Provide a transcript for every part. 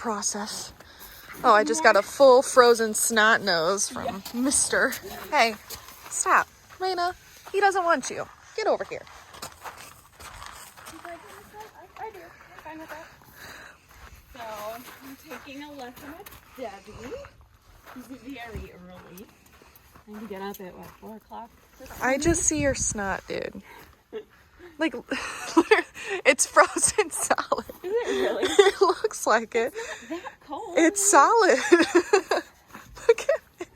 process. Oh, I just got a full frozen snot nose from Mr. Hey, stop. Raina, he doesn't want you. Get over here. I do. I'm fine with that. So, I'm taking a lesson with Debbie. It's very early. I need to get up at, what, 4 o'clock? I just see your snot, dude. Like, it's frozen solid. Is it really? It looks like it. It's not that cold. It's solid. Look at it.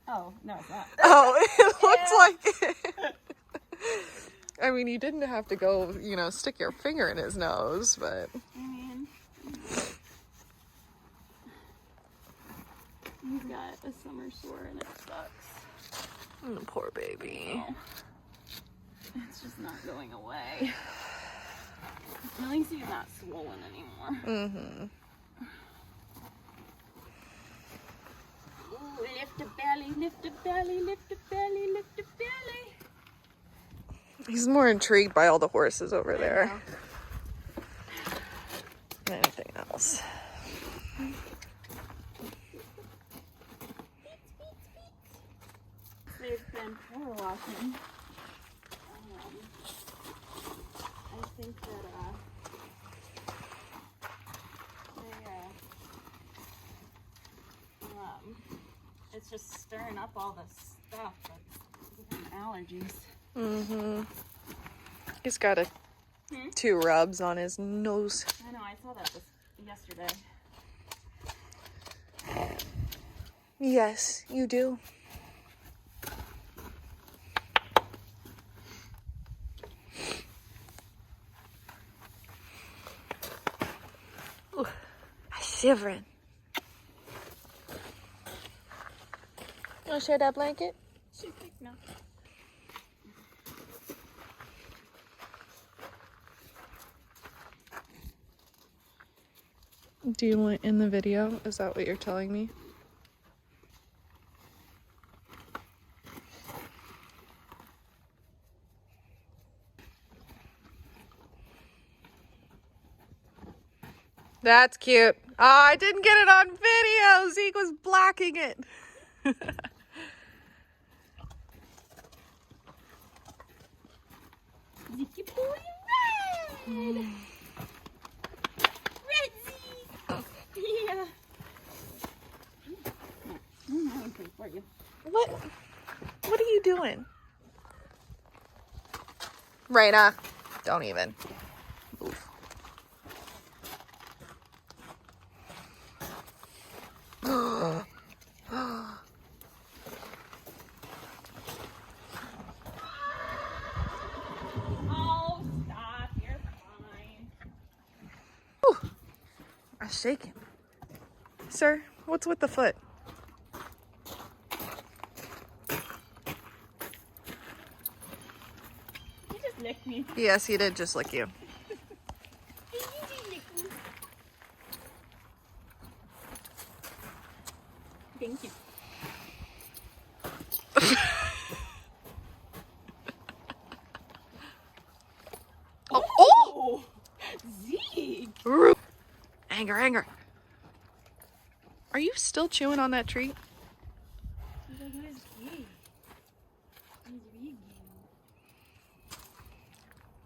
Oh, no, it's not. Oh, it looks like it. I mean, you didn't have to go, you know, stick your finger in his nose, but... I mean, he's got a summer sore and it sucks. Oh, poor baby. Oh, it's just not going away. At least he's not swollen anymore. Mm-hmm. Ooh, lift the belly, lift the belly, lift the belly, lift the belly. He's more intrigued by all the horses over there than anything else. They've been power washing. I think that it's just stirring up all the stuff that's giving him allergies. Mm-hmm. He's got 2 rubs on his nose. I know, I saw that yesterday. Yes, you do. Ooh, I'm shivering. You want to share that blanket? She's like, no. Do you want in the video? Is that what you're telling me? That's cute. Oh, I didn't get it on video. Zeke was blocking it. Zeke boy, red! Red Zeke! Yeah. Okay, for you. What are you doing? Raina, don't even. Oof. Oh, stop. You're fine. Whew. I'm shaking. Sir, what's with the foot? You just licked me. Yes, he did just lick you. You just licked me. Thank you. Oh! Zeke! Anger, anger. Are you still chewing on that treat? He's like, what is Zeke? He's vegan.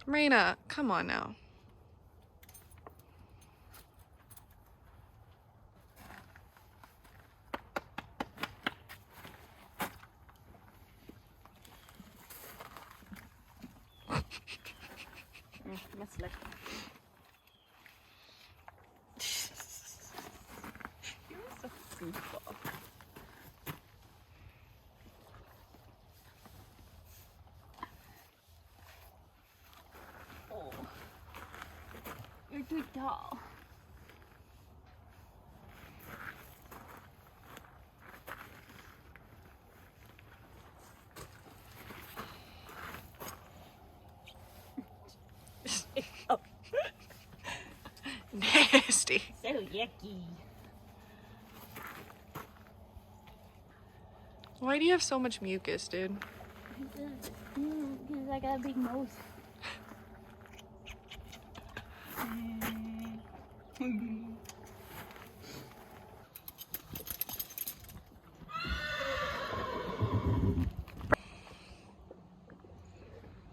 Raina, come on now. Must lick. You're so goofball. Oh. You're too tall. Oh. Nasty. So yucky. Why do you have so much mucus, dude? Because I got a big nose.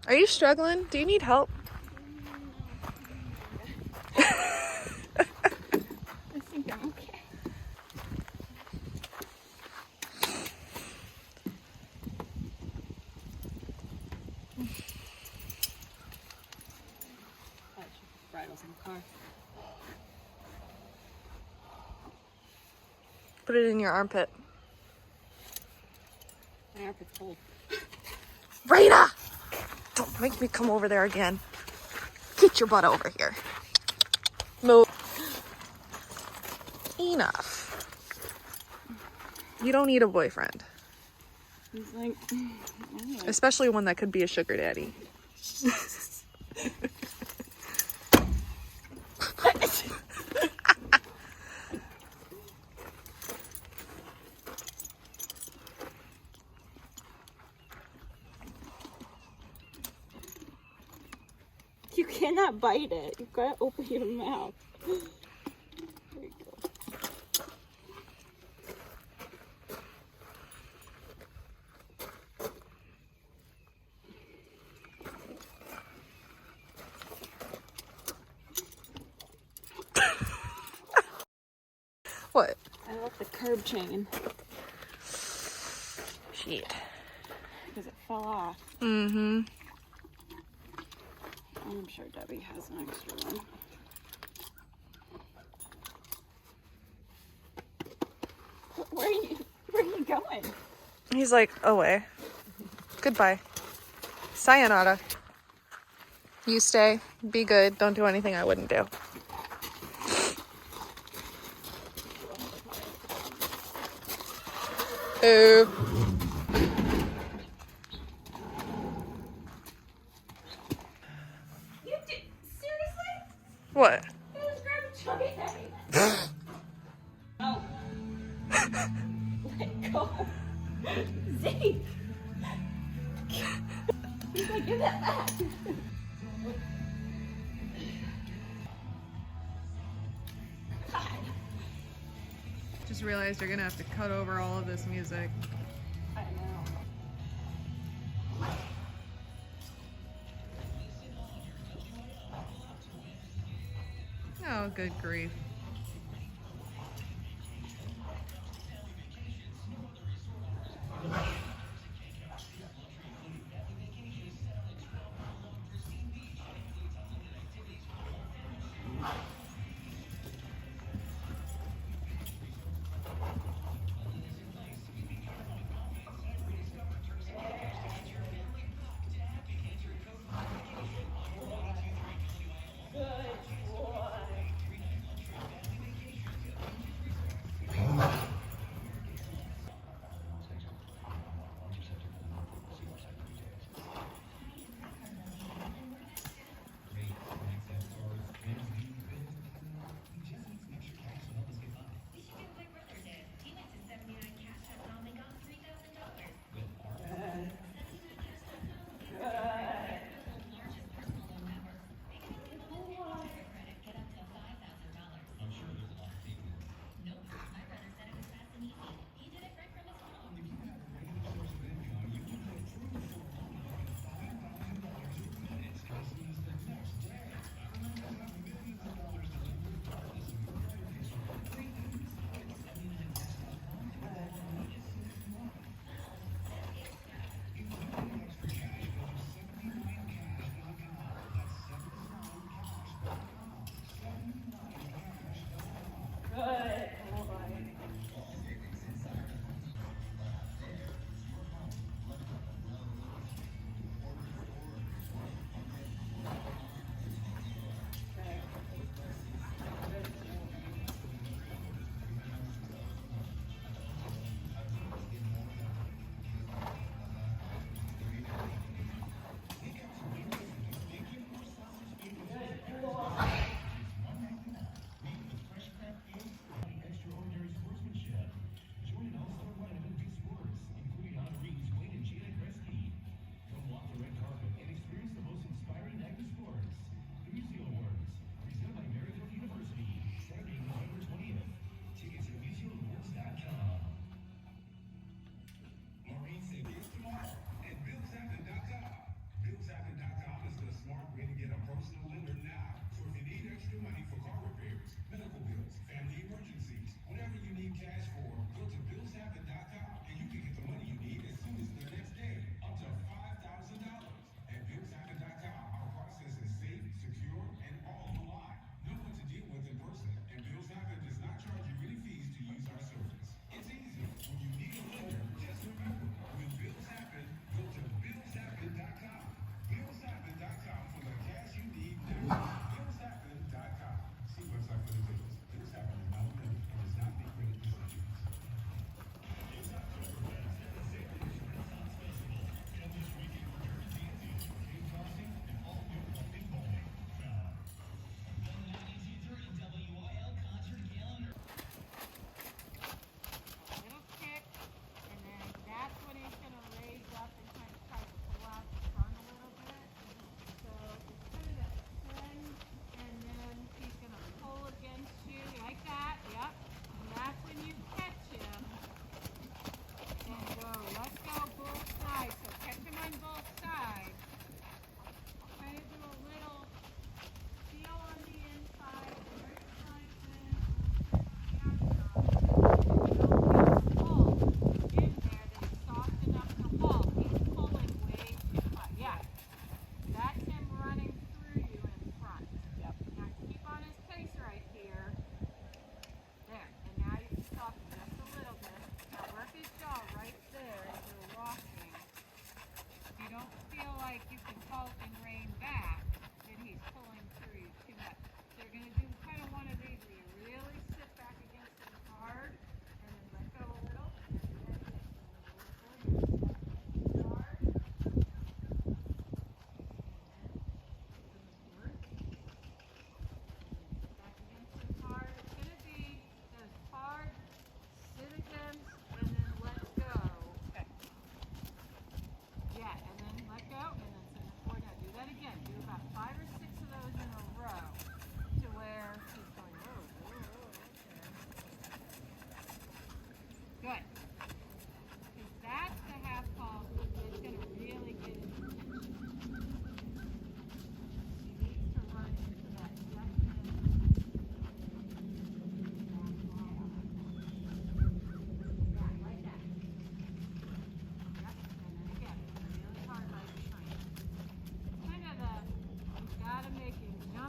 Are you struggling? Do you need help? I think I'm okay. Bridles in the car. Put it in your armpit. My armpit's cold. Raina! Don't make me come over there again. Get your butt over here. Move. Enough. You don't need a boyfriend. He's like, Especially one that could be a sugar daddy. you cannot bite it. You've got to open your mouth. There you go. What? I left the curb chain Shit. because it fell off. Mm-hmm. I'm sure Debbie has an extra one. Where are you going? He's like, away. Goodbye. Sayonara. You stay. Be good. Don't do anything I wouldn't do. Ooh. You did seriously? What? You just grabbed a chunky Oh. Let go. Zeke. He's like, give that back. God. Just realized you're gonna have to cut over all of this music. I know. Oh, good grief.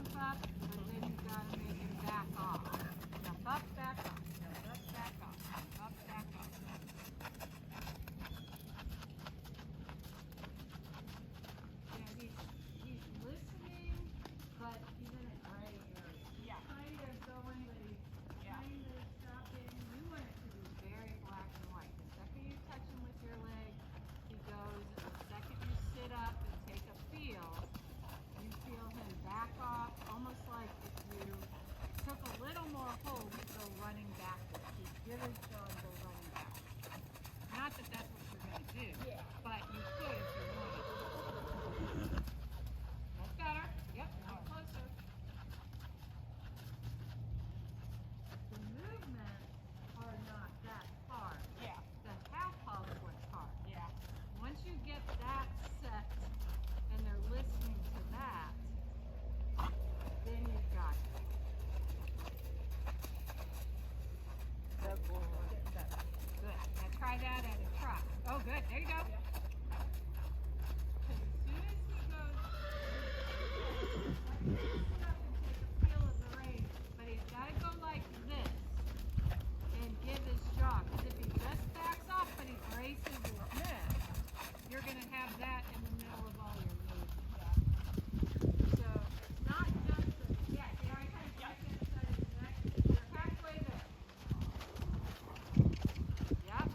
jump up, but then you've got to make him back off. Jump up, back off. Jump up, back off. Jump up, back off. Yeah, he's listening, but he's in a gray area. Yeah. Kind of going, but he's kind of stopping. You want it to be very black and white. The second you touch him with your leg, he goes. The second you sit up and take a feel, you feel him back off, almost like if you took a little more hold, he'd go running backwards. He'd give his jaw and go running back. Not that that's what you're going to do, but you could if you wanted. That's better. Yep, now closer. The movements are not that hard. Yeah. The half halt is what's hard. Yeah. Once you get that set and they're listening to that, then you've got it. Good boy. Good. Now try that at a trot. Oh, good. There you go. As soon as he goes, sit up and take a feel of the rein, but he's got to go like this and give his jaw. Because if he just backs off but he braces his neck, you're going to have that in the middle of all your movements. So it's not just the, see how I kind of back inside his neck? You're halfway there. Yep,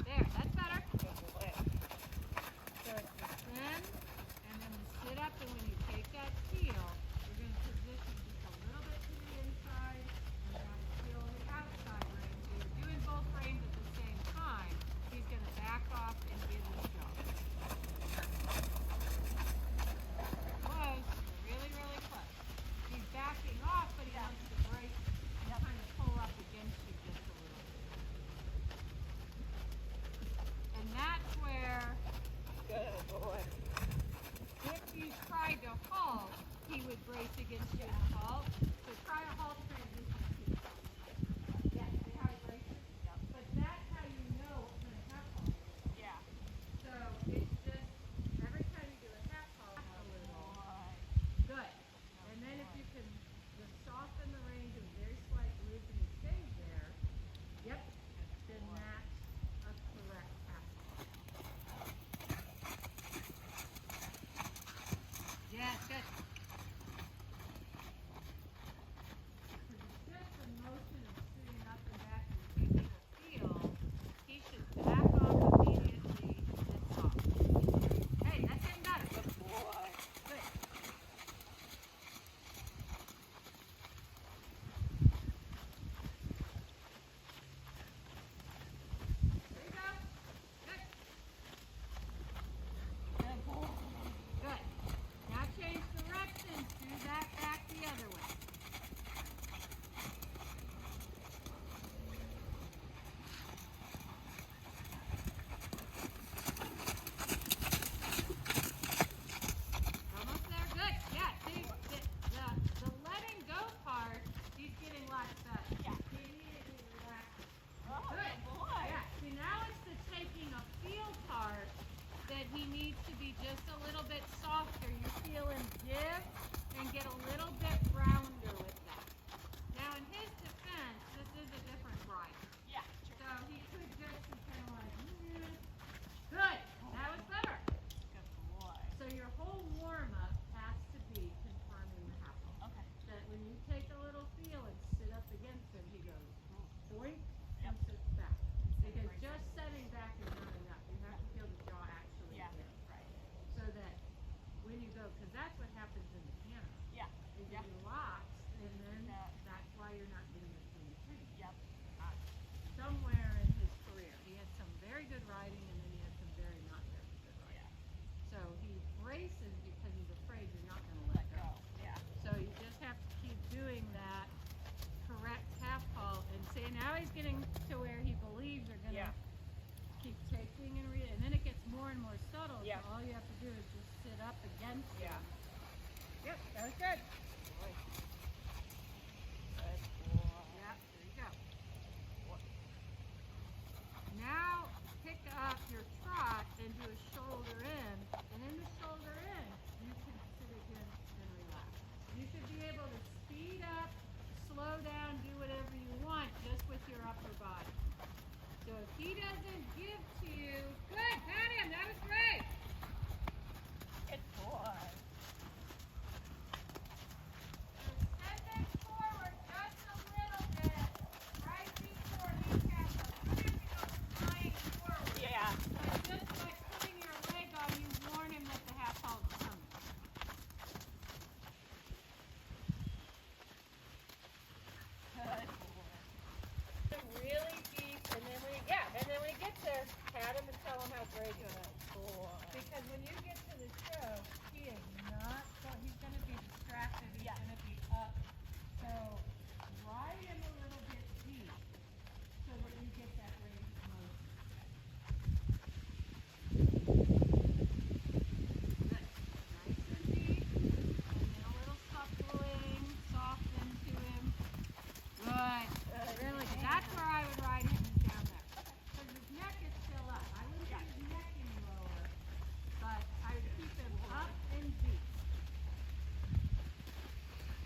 there, that's better. So it's the send and then the sit up, and when you take that feel, you're going to position just a little bit to the inside and you're going to feel the outside rein. So you're doing both reins at the same time. He's going to back off and give his jaw. Close, really, really close. He's backing off, but he wants to break and kind of pull up against you just a little bit. And that's where, Good boy. if you tried to halt, he would brace against you and halt. So try a halt transition. Yeah, see how he braces? Yep. But that's how you know what kind of half halt it is. Yeah. So it's just, every time you do a half halt, a little. Good. And then if you can just soften the rein to a very slight loop and he stays there, yep, then that's a correct half halt. Yeah, it's good. Because it's just a motion of sitting up and back and taking a feel. He should back off immediately and soft. Hey, that's getting better. Good boy. Good. There you go. Good. Good boy. Good. Now change directions. Do that back the other way. Almost there. Good. Yeah. See, the letting go part, he's getting lots better. Yeah. He immediately relaxes. Oh, Good. boy. Yeah. See, now it's the taking a feel part that he needs to be just a little bit softer. You feel him give and get a little bit rounder with that. Now, in his defense, this is a different rider. Yeah. So he could just be kind of like, Good. That was better. Good boy. So your whole warm-up has to be confirming the half halt. Okay. That when you take a little feel and sit up against him, he goes boink and Yep. sits back. Because just setting back is not enough. You have to feel the jaw actually Yeah. there. Right. So that when you go, because that's what happens in the piano. Yeah. Is Yeah. you locks, and then Yeah. that's why you're not getting the same thing. Yep. Somewhere in his career, he had some very good riding, and then he had some very not very good riding. Yeah. So he braces because he's afraid you're not going to let go. Yeah. So you just have to keep doing that correct half halt, and see, now he's getting to where he believes you're going to Yeah. keep taking and then it gets more and more subtle. Yeah. So all you have to do is just sit up against Yeah. him. Yep, that was good. Boy. Good boy. Yep, there you go. Now pick up your trot and do a shoulder in, and in the shoulder in, you can sit again and relax. You should be able Very good. Boy. Because when you get to the show, he is not, he's going to be distracted. He's going to be up. So ride him a little bit deep so that you get that range of motion. Good. Nice and deep. And then a little suppling, soft into him. Good. Really good. That's where I would ride him is down there. Because his neck is still up. I wouldn't get his neck any lower, but I would keep him up and deep.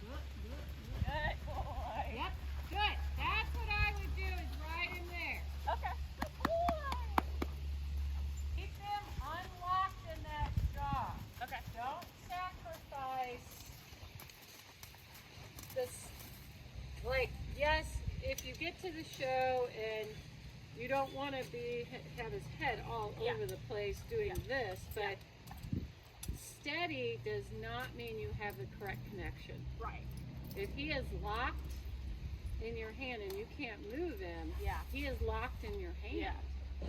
Good, good, good. Good boy. Yep, good. That's what I would do is ride him there. Okay. Good boy. Keep him unlocked in that jaw. Okay. Don't sacrifice this. Like, yes, if you get to the show and you don't want to have his head all over the place doing this, but steady does not mean you have the correct connection. Right. If he is locked in your hand and you can't move him, Yeah. he is locked in your hand.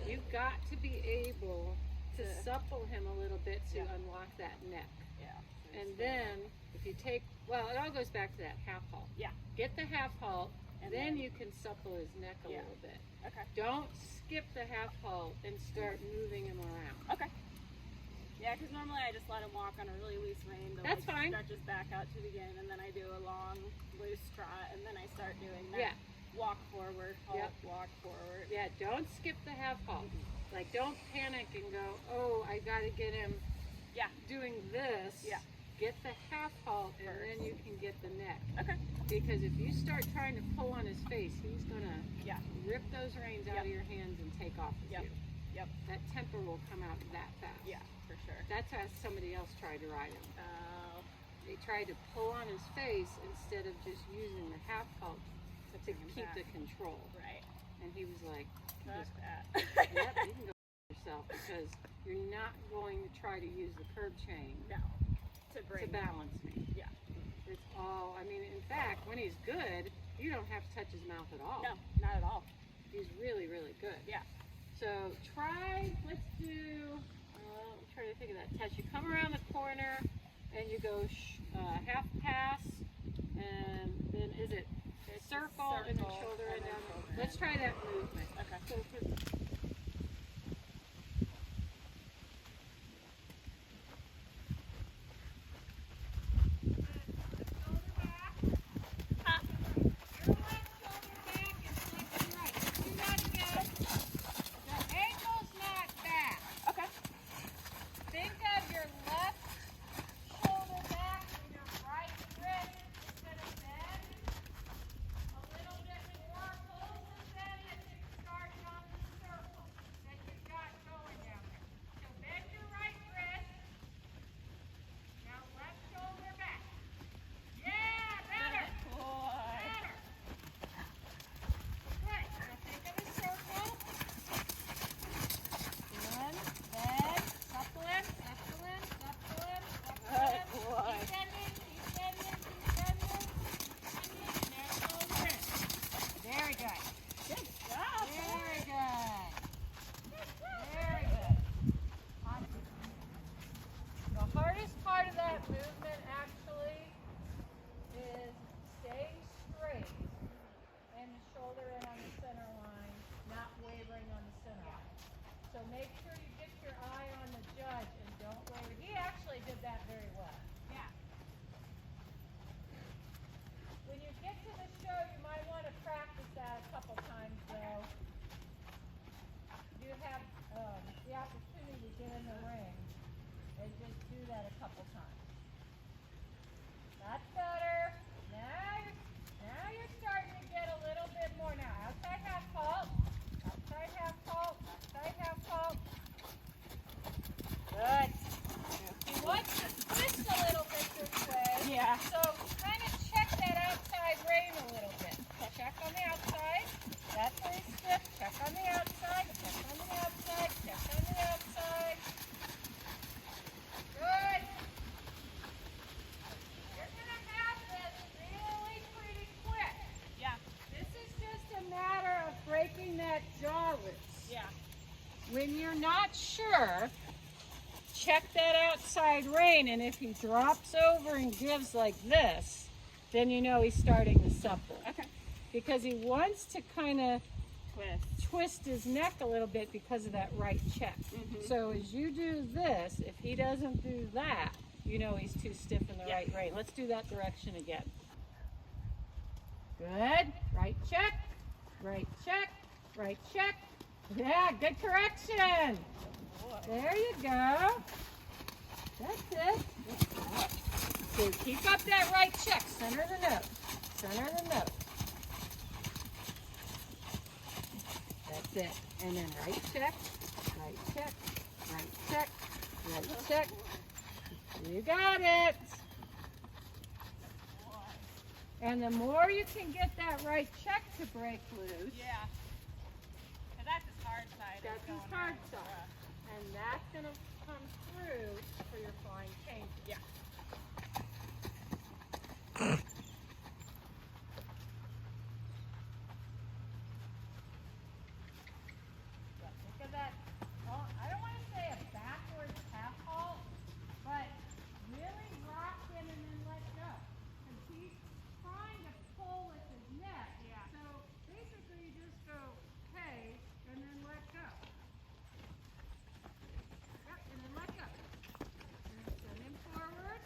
You've got to be able to supple him a little bit to unlock that neck. Yeah. And then if you take, well, it all goes back to that half halt. Yeah. Get the half halt, And then then- you can supple his neck a little bit. Okay. Don't skip the half halt and start moving him around. Okay. Yeah, because normally I just let him walk on a really loose rein to That's fine. stretch his back out to begin, and then I do a long loose trot, and then I start doing that. Yeah. Walk forward, halt, walk forward. Yeah, don't skip the half halt. Like, don't panic and go, oh, I got to get him doing this. Yeah. Get the half halt, and then you can get the neck. Okay. Because if you start trying to pull on his face, he's going to rip those reins out of your hands and take off with you. Yep. That temper will come out that fast. Yeah, for sure. That's how somebody else tried to ride him. Oh. They tried to pull on his face instead of just using the half halt to bring him keep back. the control. Right. And he was like, Fuck that. yep, you can go yourself because you're not going to try to use the curb chain No. To bring. to balance me. Yeah. It's all, I mean, in fact, when he's good, you don't have to touch his mouth at all. No, not at all. He's really, really good. Yeah. So let's do, I'm trying to think of that test. You come around the corner and you go half pass, and then is it circle and then shoulder and down? Let's try that movement. Okay. So not sure, check that outside rein, and if he drops over and gives like this, then you know he's starting to supple. Okay. Because he wants to kind of Twist. his neck a little bit because of that right check. So as you do this, if he doesn't do that, you know he's too stiff in the right rein. Let's do that direction again. Good. Right check, right check, right check. Yeah, good correction. There you go. That's it. So keep up that right check. Center the nose. Center the nose. That's it. And then right check, right check, right check, right check. You got it. And the more you can get that right check to break loose. Yeah. And that's his hard side. That's his hard side. And that's going to come through for your flying changes. Yeah. Think of that. Well, I don't want to say a backwards half halt, but really rock in and then let go. Because he's trying to pull with his neck. Yeah. So basically you just go, hey, and then let go. Yep, and then let go. And then send him forward.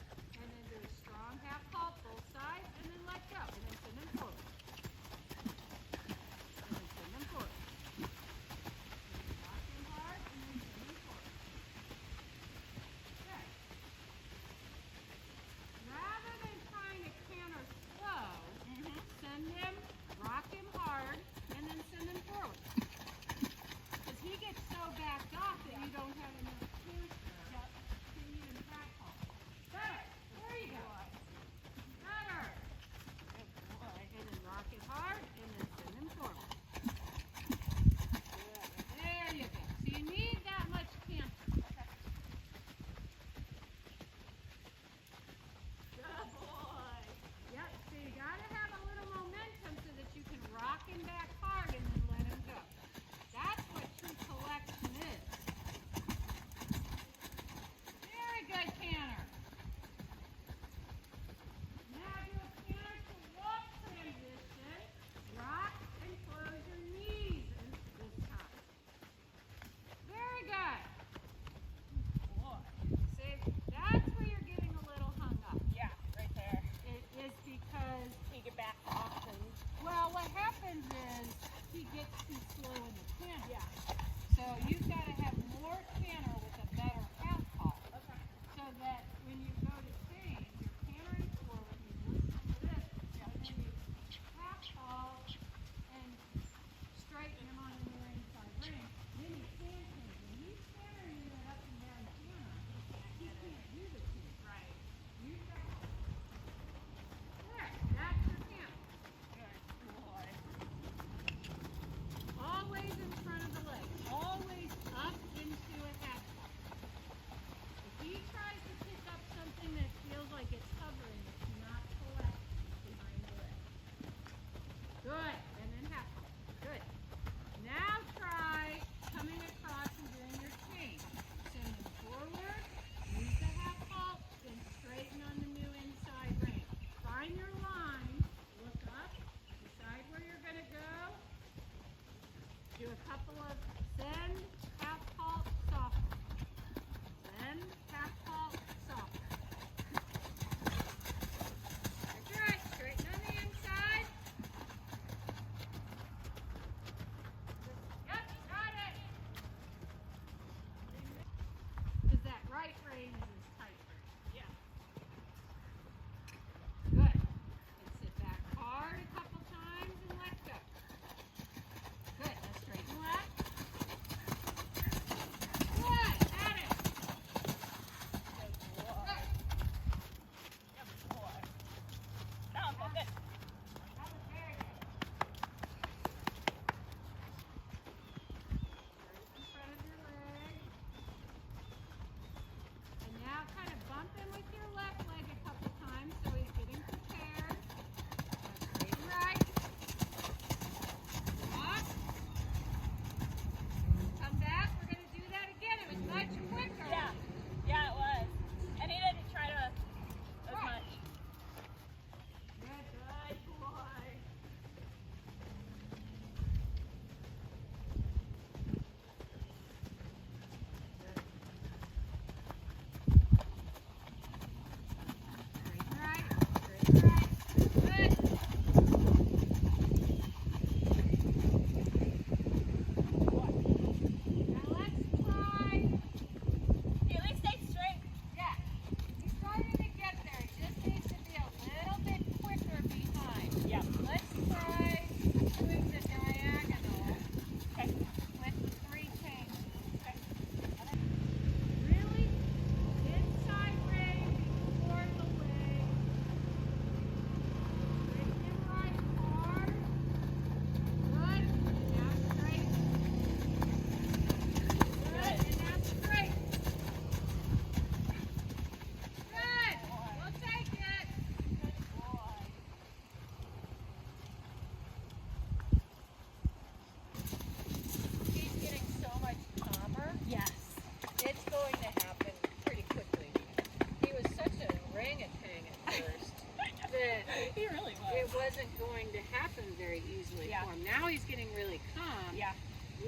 wasn't going to happen very easily Yeah. for him. Now he's getting really calm. Yeah.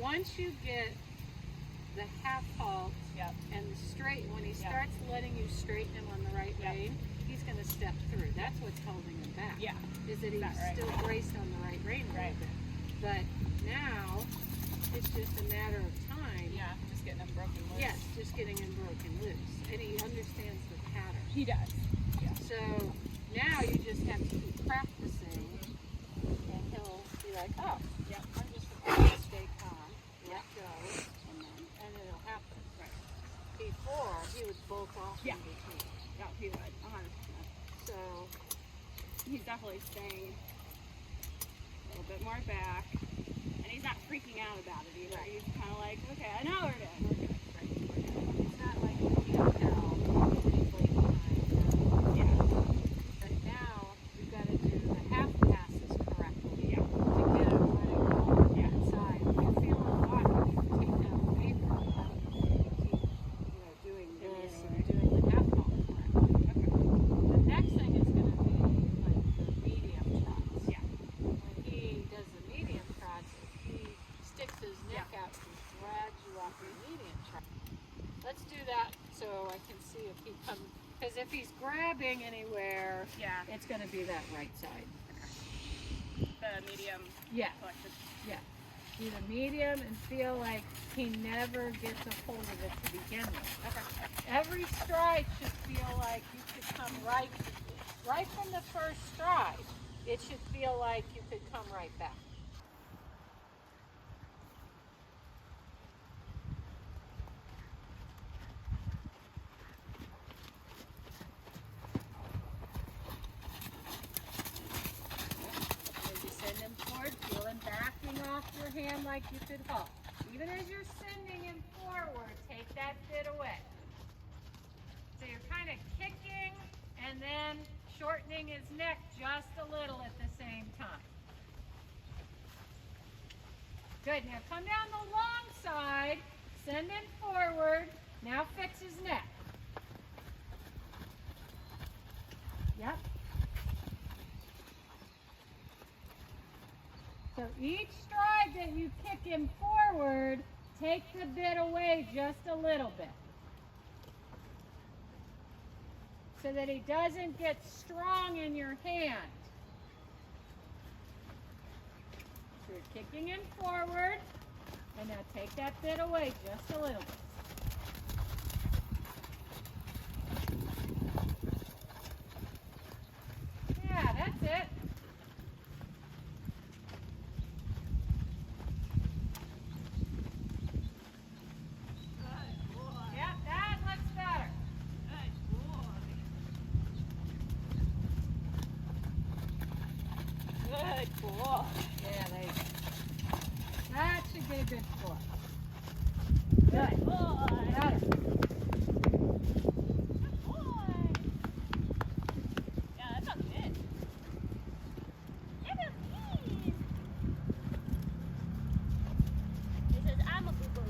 Once you get the half halt Yep. and the straight, when he Yeah. starts letting you straighten him on the right Yep. rein, he's going to step through. That's what's holding him back. Yeah. Is that he's That right? still braced on the right rein a Right. little bit. But now it's just a matter of time. Yeah. Just getting them broken loose. Yes, just getting him broken loose. And he understands the pattern. He does. Yeah. So now you just have to keep practicing, and he'll be like, oh, Yep. I'm just going to stay calm, let go, and then it'll happen. Right. Before, he would bolt off Yeah. in between. Yeah, he would. 100%. So, He's definitely staying a little bit more back, and he's not freaking out about it either. Right. He's kind of like, okay, I know we're good. We're good. Right. We're good. it's not like you can't tell anything behind. Yeah. But now, you've got to do the half passes correctly Yeah. to get him letting go on the Yeah. inside. If you feel a lot, you can take that away from him. Keep, doing this and doing the half halt correctly. The next thing is going to be like the medium trots. Yeah. When he does the medium trots, if he sticks his neck out and drags you off the medium trot. Let's do that so I can see if he comes. Because if he's grabbing anywhere, Yeah. it's going to be that right side. The medium Yeah. collection. Do the medium and feel like he never gets a hold of it to begin with. Okay. Every stride should feel like you could come right from the first stride. It should feel like you could come right back. As you send him forward, feel him backing off your hand like you could halt. Even as you're sending him forward, take that bit away. So you're kind of kicking and then shortening his neck just a little at the same time. Good, now come down the long side, send him forward, now fix his neck. Yep. So each stride that you kick him forward, take the bit away just a little bit. So that he doesn't get strong in your hand. So you're kicking him forward, and now take that bit away just a little bit. Yeah, that's it. Yeah, that looks better. Good boy. Yeah, there you go. That should get a good score. Good. Boy. Better. Good boy. Yeah, that felt good. That felt good. He says, I'm a good boy.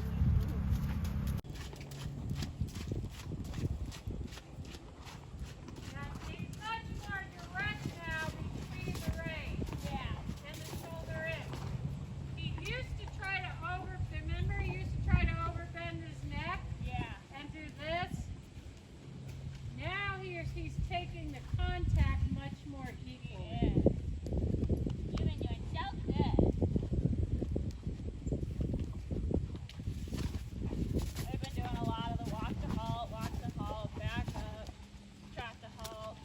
Now, he's much more direct now between the reins. Yeah. And the shoulder in. He used to try to remember he used to try to overbend his neck Yeah. and do this. Now he's taking the contact much more equally. Yeah. You've been doing so good. I've been doing a lot of the walk to halt, back up, trot to halt.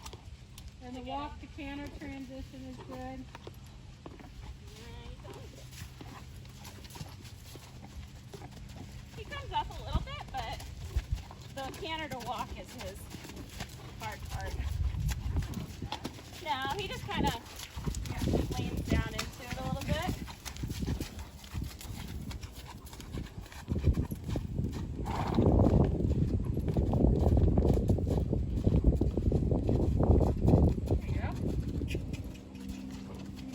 And the walk to canter transition is good. He comes up a little bit, but the canter to walk is his hard part. No, he just kind of leans down into it a little bit. There you go.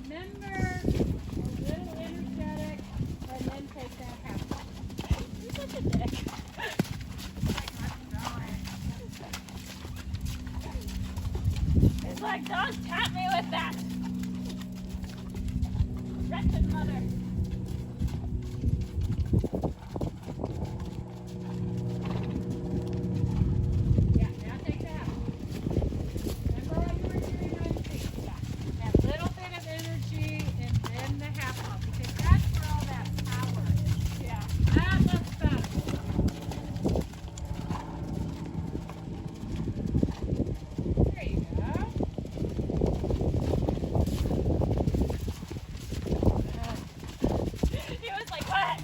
Remember a little energetic and then take that half. He's such a dick. He's like, don't tap me with that. Rest his mother. Yeah, now take that. Remember what you were doing on feet. Yeah. That little bit of energy and then the half up, because that's where all that power is. Yeah. That looks better. There you go. He was like, what?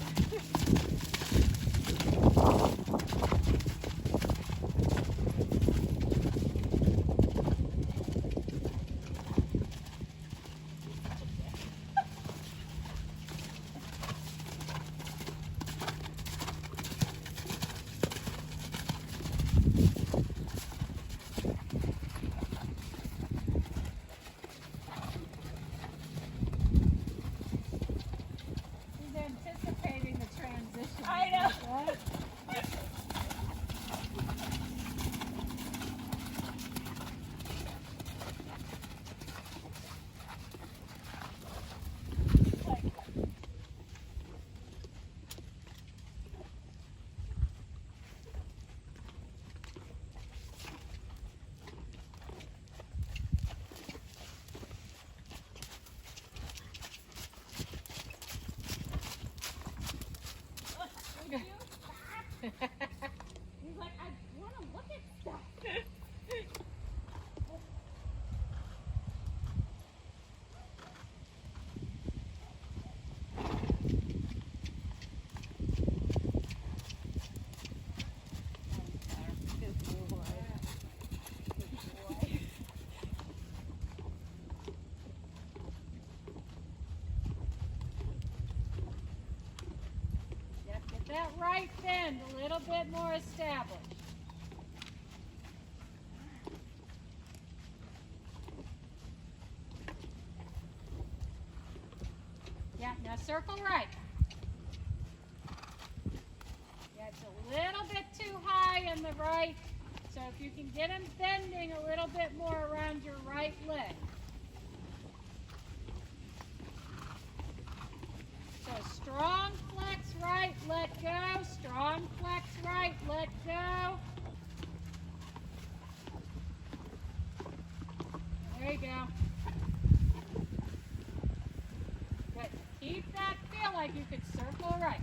He's anticipating the transition. I know. What? He's like, I want to look at stuff. Good boy. Yep, get that right bend a little bit more established. Yeah, now circle right. Yeah, it's a little bit too high in the right, so if you can get him bending a little bit more around your right leg. So strong flex right, let go. Strong flex right, let go. There you go. Good. Keep that feel like you could circle right.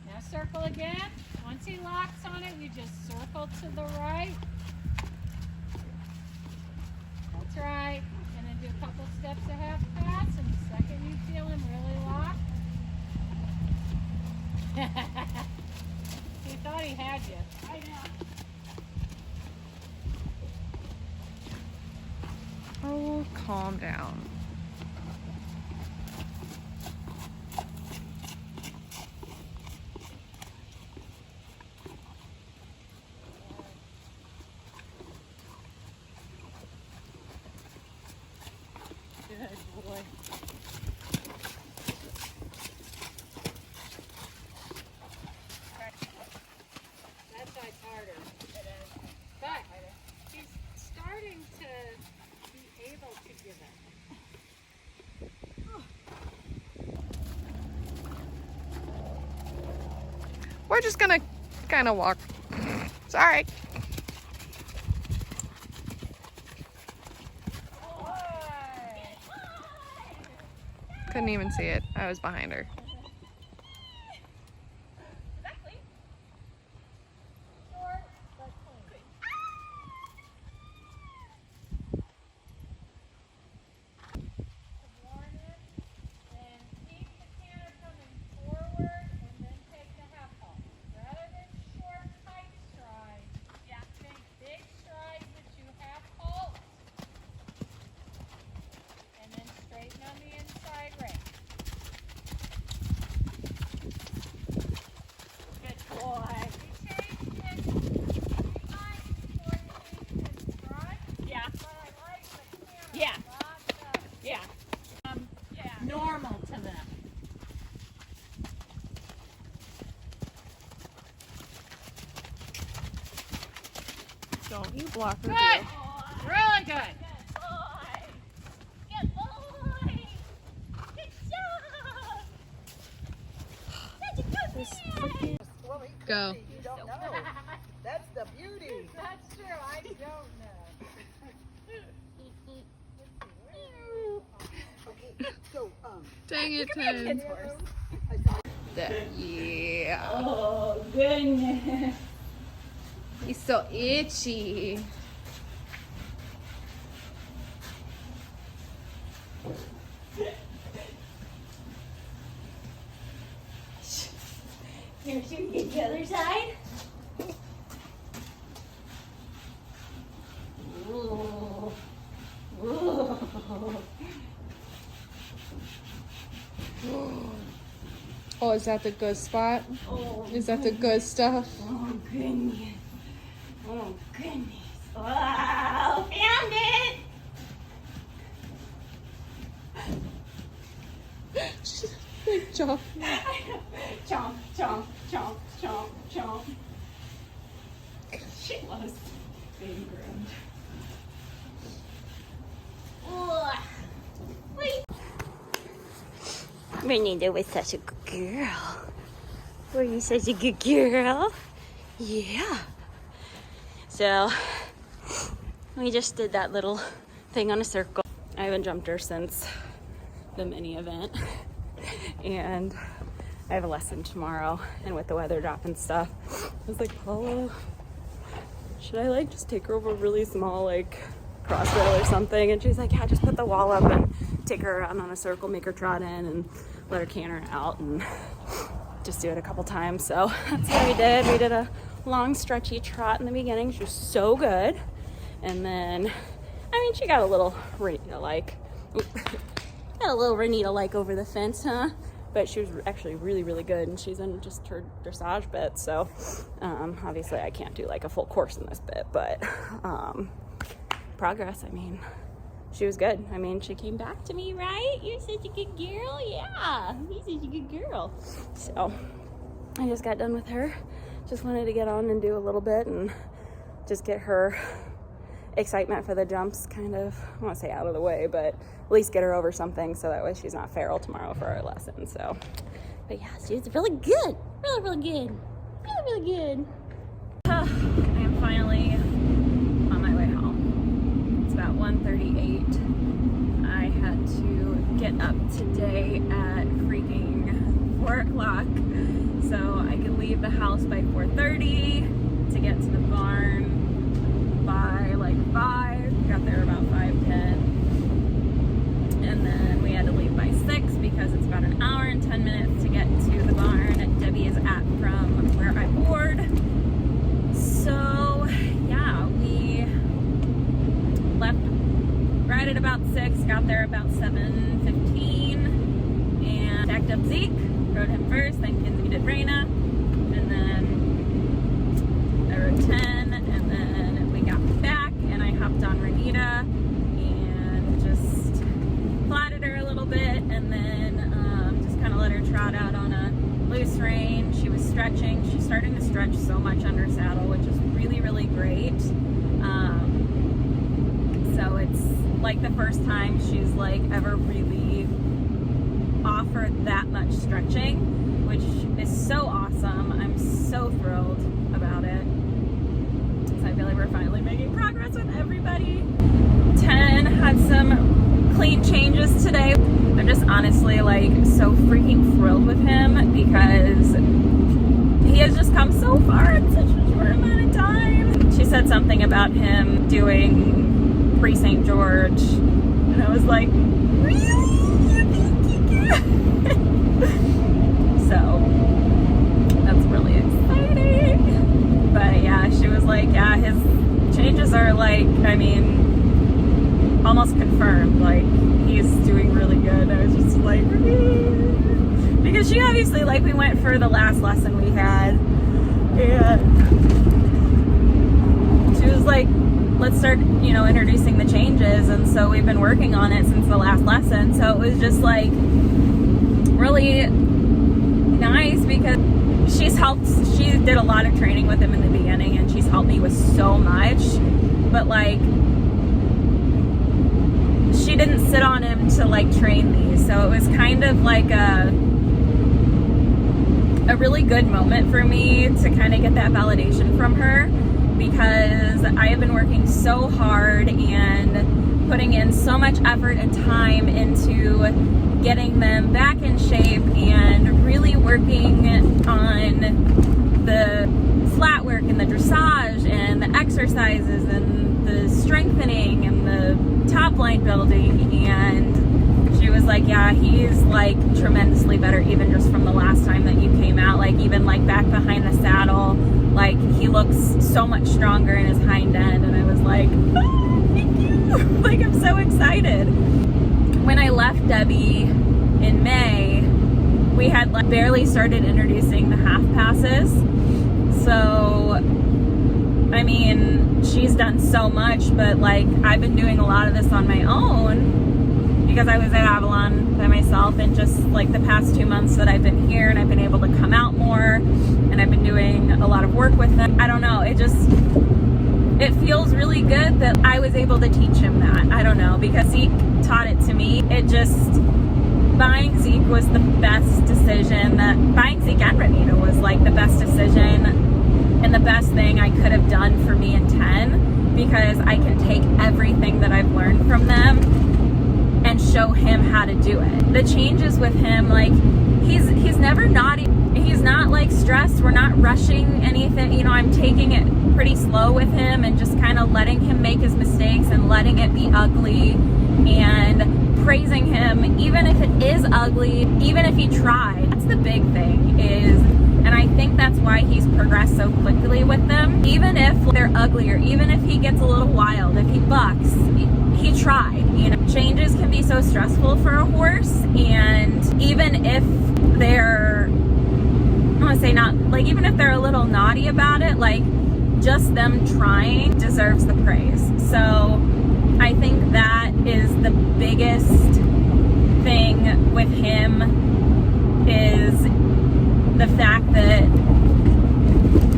Now circle again. Once he locks on it, you just circle to the right. That's right. And then do a couple steps of half pass, and the second you feel him really lock. He thought he had you. I know. Oh, calm down. Good boy. That side's harder. It is. But he's starting to be able to give it. We're just gonna kind of walk. Sorry. Couldn't even see it. I was behind her. Exactly. Short, but clean. Warn it, and keep the canter coming forward, and then take the half halt. Rather than short, tight strides, think big strides that you half halt, and then straighten on the inside ramp. Good boy. You changed it 3 times before you changed it stride. Yeah. But I like the canter. Yeah. Yeah. Normal to them. Don't you block her. Good. too. Really good. Good boy. Good boy. Good job. Go. You don't know. That's the beauty. That's true. I don't know. Okay, so, Dang it, Ted. Yeah. Oh, goodness. He's so itchy. Here, should we get the other side? Ooh. Ooh. Oh, is that the good spot? Oh, Is that the good stuff? oh, goodness. Oh, goodness. Wow, found it! Big jump. Chomp, chomp, chomp, chomp, chomp. She loves being groomed. Renita was such a good girl. Were you such a good girl? Yeah. So, we just did that little thing on a circle. I haven't jumped her since the mini event. And I have a lesson tomorrow, and with the weather drop and stuff, I was like, Paula, should I like just take her over a really small like cross rail or something? And she's like, yeah, just put the wall up and take her around on a circle, make her trot in and let her canter out and just do it a couple times. So that's what we did. We did a long stretchy trot in the beginning. She was so good. And then, I mean, she got a little Renita like over the fence, huh? But she was actually really, really good, and she's in just her dressage bit. So obviously I can't do like a full course in this bit, but progress. I mean, she was good. I mean, she came back to me, right? You're such a good girl. Yeah, you're such a good girl. So I just got done with her. Just wanted to get on and do a little bit and just get her excitement for the jumps kind of, I won't say out of the way, but at least get her over something so that way she's not feral tomorrow for our lesson. So, but yeah, she's really good. Really, really good. Really, really good. I am finally on my way home. It's about 1:38. I had to get up today at freaking 4 o'clock so I could leave the house by 4:30 to get to the barn by like 5, got there about 5:10, and then we had to leave by 6 because it's about an hour and 10 minutes to get to the barn. Debbie is at from where I board. So yeah, we left right at about 6, got there about 7:15, and packed up Zeke, rode him first, then Kinsey did Raina, and then I rode 10, and then we got back and I hopped on Renita and just flatted her a little bit, and then just kind of let her trot out on a loose rein. She was stretching. She's starting to stretch so much under saddle, which is really, really great. So it's like the first time she's like ever really offered that much stretching, which is so awesome. I'm so thrilled about it. I feel like we're finally making progress with everybody. 10 had some clean changes today. I'm just honestly like so freaking thrilled with him because he has just come so far in such a short amount of time. She said something about him doing pre-St. George, and I was like, really? You think you can? So that's really exciting. But yeah, she was like, yeah, his changes are like, I mean, almost confirmed. Like, he's doing really good. I was just like, because she obviously, like, we went for the last lesson we had, and she was like, let's start, you know, introducing the changes. And so we've been working on it since the last lesson. So it was just like really nice because she's helped. She did a lot of training with him in the beginning, and she's helped me with so much, but like she didn't sit on him to like train these. So it was kind of like a a really good moment for me to kind of get that validation from her, because I have been working so hard and putting in so much effort and time into getting them back in shape and really working on the flat work and the dressage and the exercises and the strengthening and the top line building. And she was like, yeah, he's like tremendously better even just from the last time that you came out. Like even like back behind the saddle, like he looks so much stronger in his hind end. And I was like, oh, thank you. Like I'm so excited. When I left Debbie in May, we had like barely started introducing the half passes. So, I mean, she's done so much, but like I've been doing a lot of this on my own because I was at Avalon by myself, and just like the past 2 months that I've been here and I've been able to come out more and I've been doing a lot of work with them. I don't know, it feels really good that I was able to teach him that. I don't know, because Zeke taught it to me. Buying Zeke was the best decision. Buying Zeke and Renita was like the best decision and the best thing I could have done for me in 10, because I can take everything that I've learned from them and show him how to do it. The changes with him, like he's never naughty. He's not like stressed. We're not rushing anything. You know, I'm taking it pretty slow with him and just kind of letting him make his mistakes and letting it be ugly and praising him even if it is ugly, even if he tried. That's the big thing is, and I think that's why he's progressed so quickly with them. Even if they're ugly, or even if he gets a little wild, if he bucks, he tried. You know, changes can be so stressful for a horse, and even if they're, I want to say not, like even if they're a little naughty about it, like just them trying deserves the praise. So I think that is the biggest thing with him, is the fact that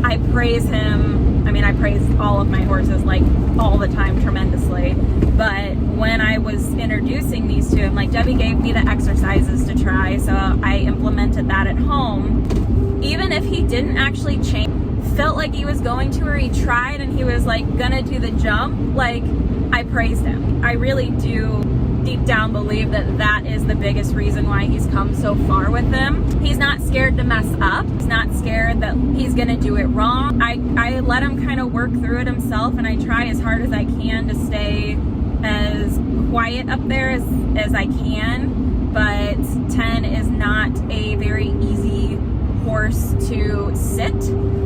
I praise him. I mean, I praise all of my horses like all the time tremendously, but when I was introducing these to him, like Debbie gave me the exercises to try, so I implemented that at home. Even if he didn't actually change, felt like he was going to, or he tried and he was like gonna do the jump, like I praised him. I really do deep down believe that that is the biggest reason why he's come so far with them. He's not scared to mess up. He's not scared that he's gonna do it wrong. I let him kind of work through it himself, and I try as hard as I can to stay as quiet up there as I can, but 10 is not a very easy horse to sit.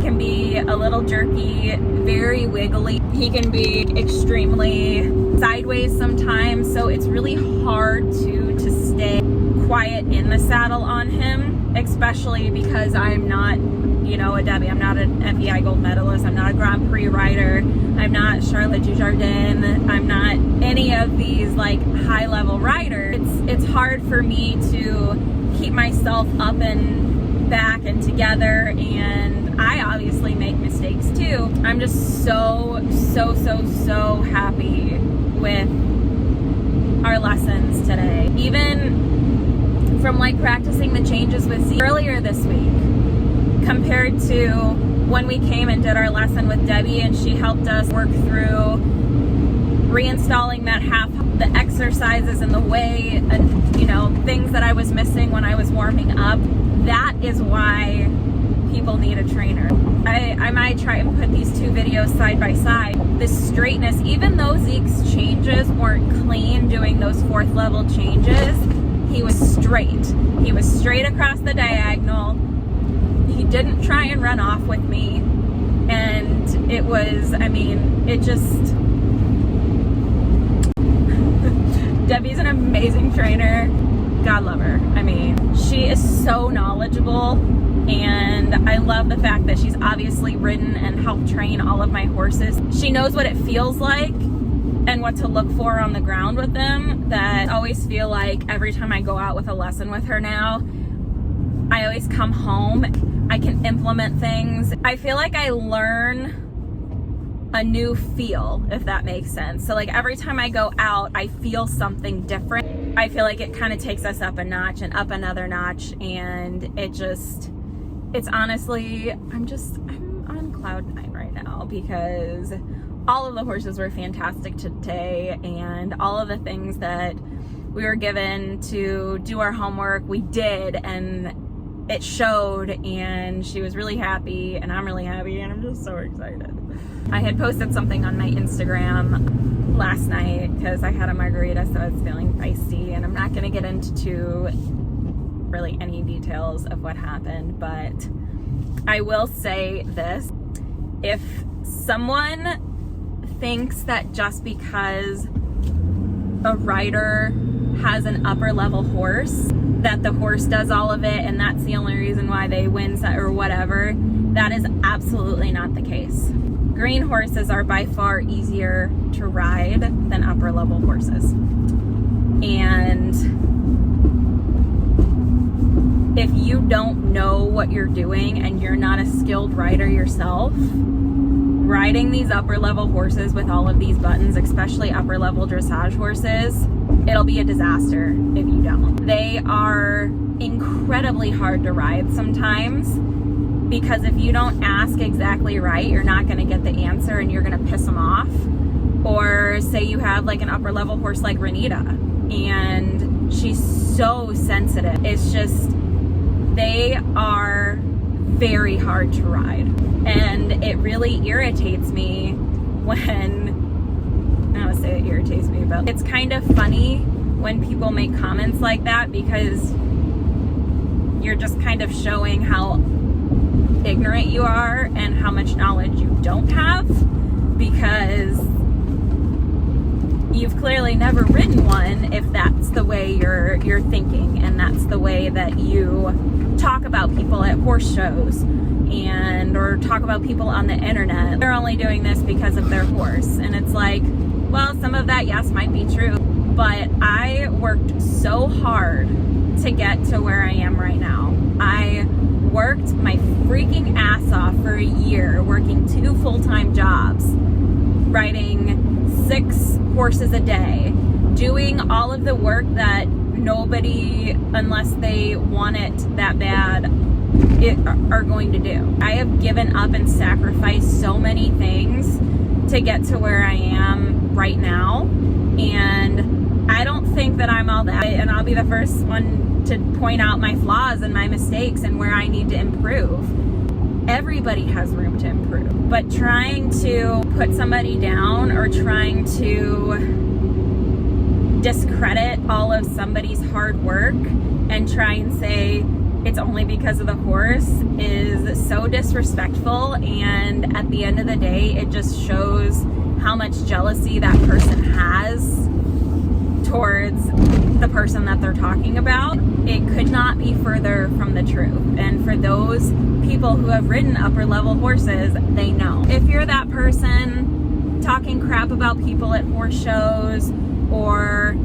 Can be a little jerky, very wiggly. He can be extremely sideways sometimes, so it's really hard to stay quiet in the saddle on him, especially because I'm not, you know, a Debbie. I'm not an FEI Gold Medalist. I'm not a Grand Prix rider. I'm not Charlotte Dujardin. I'm not any of these like high-level riders. It's hard for me to keep myself up and back and together, and I obviously make mistakes too. I'm just so happy with our lessons today. Even from like practicing the changes with Z earlier this week compared to when we came and did our lesson with Debbie and she helped us work through reinstalling that half, the exercises and the way, and you know, things that I was missing when I was warming up. That is why people need a trainer. I might try and put these two videos side by side. This straightness, even though Zeke's changes weren't clean doing those 4th level changes, he was straight. He was straight across the diagonal. He didn't try and run off with me. And it was, I mean, it just... Debbie's an amazing trainer. God love her. I mean, she is so knowledgeable, and I love the fact that she's obviously ridden and helped train all of my horses. She knows what it feels like and what to look for on the ground with them. That I always feel like every time I go out with a lesson with her now, I always come home, I can implement things. I feel like I learn a new feel, if that makes sense. So like every time I go out, I feel something different. I feel like it kind of takes us up a notch and up another notch, and it just, it's honestly, I'm on cloud 9 right now because all of the horses were fantastic today, and all of the things that we were given to do our homework, we did, and it showed, and she was really happy, and I'm really happy, and I'm just so excited. I had posted something on my Instagram last night because I had a margarita, so I was feeling feisty, and I'm not going to get into really any details of what happened, but I will say this. If someone thinks that just because a rider has an upper level horse, that the horse does all of it and that's the only reason why they win or whatever, that is absolutely not the case. Green horses are by far easier to ride than upper level horses. And if you don't know what you're doing and you're not a skilled rider yourself, riding these upper level horses with all of these buttons, especially upper level dressage horses, it'll be a disaster if you don't. They are incredibly hard to ride sometimes because if you don't ask exactly right, you're not going to get the answer and you're going to piss them off. Or say you have like an upper level horse like Renita and she's so sensitive. It's just, they are very hard to ride. And it really irritates me when, I don't say it irritates me, but it's kind of funny when people make comments like that because you're just kind of showing how ignorant you are and how much knowledge you don't have, because you've clearly never ridden one if that's the way you're thinking and that's the way that you talk about people at horse shows and or talk about people on the internet. They're only doing this because of their horse, and it's like, well, some of that, yes, might be true, but I worked so hard to get to where I am right now. I worked my freaking ass off for a year, working 2 full-time jobs, riding 6 horses a day, doing all of the work that nobody, unless they want it that bad, are going to do. I have given up and sacrificed so many things to get to where I am right now, and I don't think that I'm all that, and I'll be the first one to point out my flaws and my mistakes and where I need to improve. Everybody has room to improve, but trying to put somebody down or trying to discredit all of somebody's hard work and try and say it's only because of the horse is so disrespectful, and at the end of the day it just shows how much jealousy that person has towards the person that they're talking about. It could not be further from the truth. And for those people who have ridden upper level horses, they know. If you're that person talking crap about people at horse shows or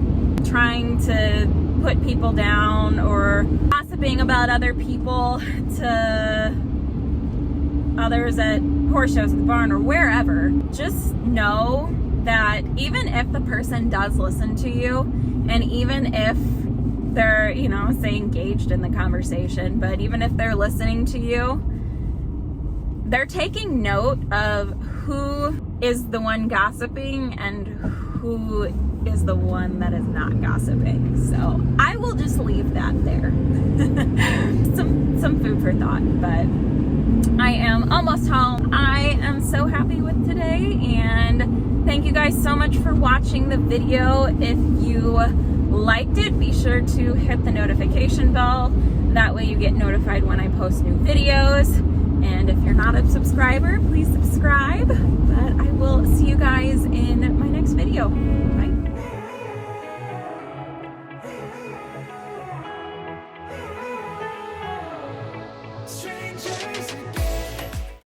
trying to put people down or gossiping about other people to others at horse shows at the barn or wherever, just know that even if the person does listen to you, and even if they're, say engaged in the conversation, but even if they're listening to you, they're taking note of who is the one gossiping and who is the one that is not gossiping. So I will just leave that there. some food for thought, but I am almost home. I am so happy with today, and thank you guys so much for watching the video. If you liked it, be sure to hit the notification bell. That way you get notified when I post new videos. And if you're not a subscriber, please subscribe. But I will see you guys in my next video. Bye.